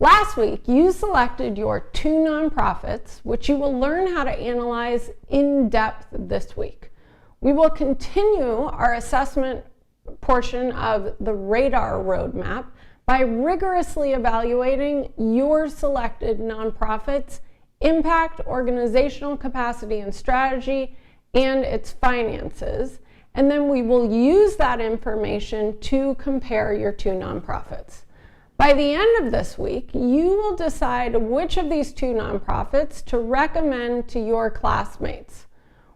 Last week, you selected your 2 nonprofits, which you will learn how to analyze in depth this week. We will continue our assessment portion of the radar roadmap by rigorously evaluating your selected nonprofit's impact, organizational capacity and strategy, and its finances. And then we will use that information to compare your 2 nonprofits. By the end of this week, you will decide which of these 2 nonprofits to recommend to your classmates,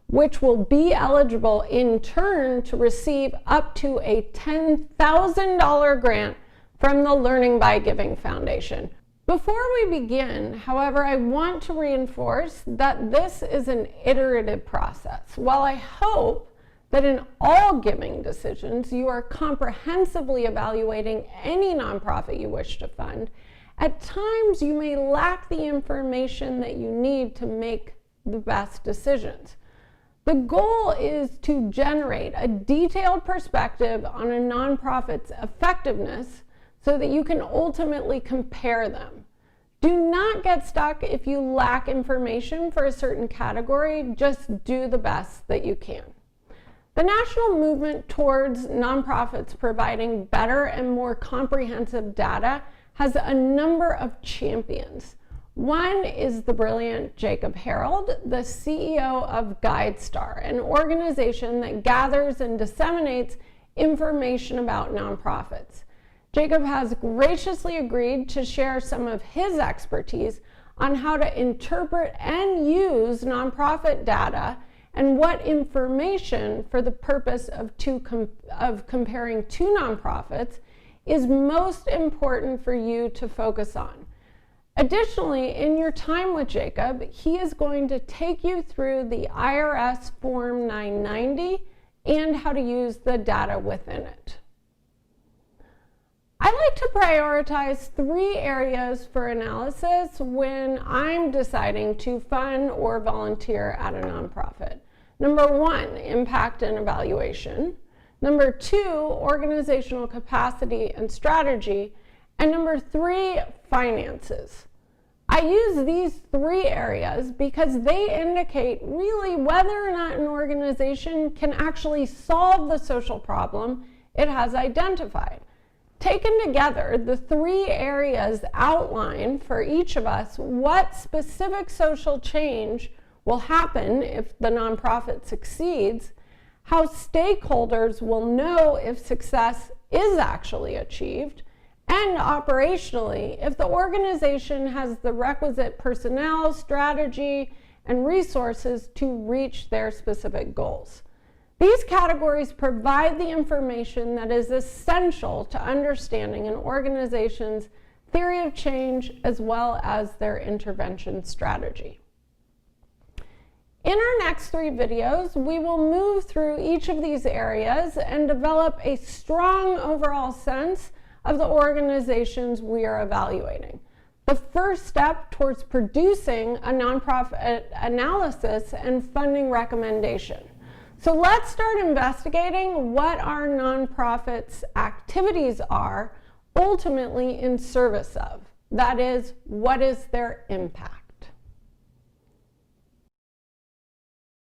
which will be eligible in turn to receive up to a $10,000 grant from the Learning by Giving Foundation. Before we begin, however, I want to reinforce that this is an iterative process. While I hope that in all giving decisions, you are comprehensively evaluating any nonprofit you wish to fund, at times you may lack the information that you need to make the best decisions. The goal is to generate a detailed perspective on a nonprofit's effectiveness so that you can ultimately compare them. Do not get stuck if you lack information for a certain category. Just do the best that you can. The national movement towards nonprofits providing better and more comprehensive data has a number of champions. One is the brilliant Jacob Harold, the CEO of GuideStar, an organization that gathers and disseminates information about nonprofits. Jacob has graciously agreed to share some of his expertise on how to interpret and use nonprofit data and what information for the purpose of comparing 2 nonprofits is most important for you to focus on. Additionally, in your time with Jacob, he is going to take you through the IRS Form 990 and how to use the data within it. I like to prioritize 3 areas for analysis when I'm deciding to fund or volunteer at a nonprofit. Number 1, impact and evaluation. Number 2, organizational capacity and strategy. And number 3, finances. I use these 3 areas because they indicate really whether or not an organization can actually solve the social problem it has identified. Taken together, the 3 areas outline for each of us what specific social change will happen if the nonprofit succeeds, how stakeholders will know if success is actually achieved, and operationally, if the organization has the requisite personnel, strategy, and resources to reach their specific goals. These categories provide the information that is essential to understanding an organization's theory of change as well as their intervention strategy. In our next 3 videos, we will move through each of these areas and develop a strong overall sense of the organizations we are evaluating. The first step towards producing a nonprofit analysis and funding recommendation. So let's start investigating what our nonprofit's activities are ultimately in service of. That is, what is their impact?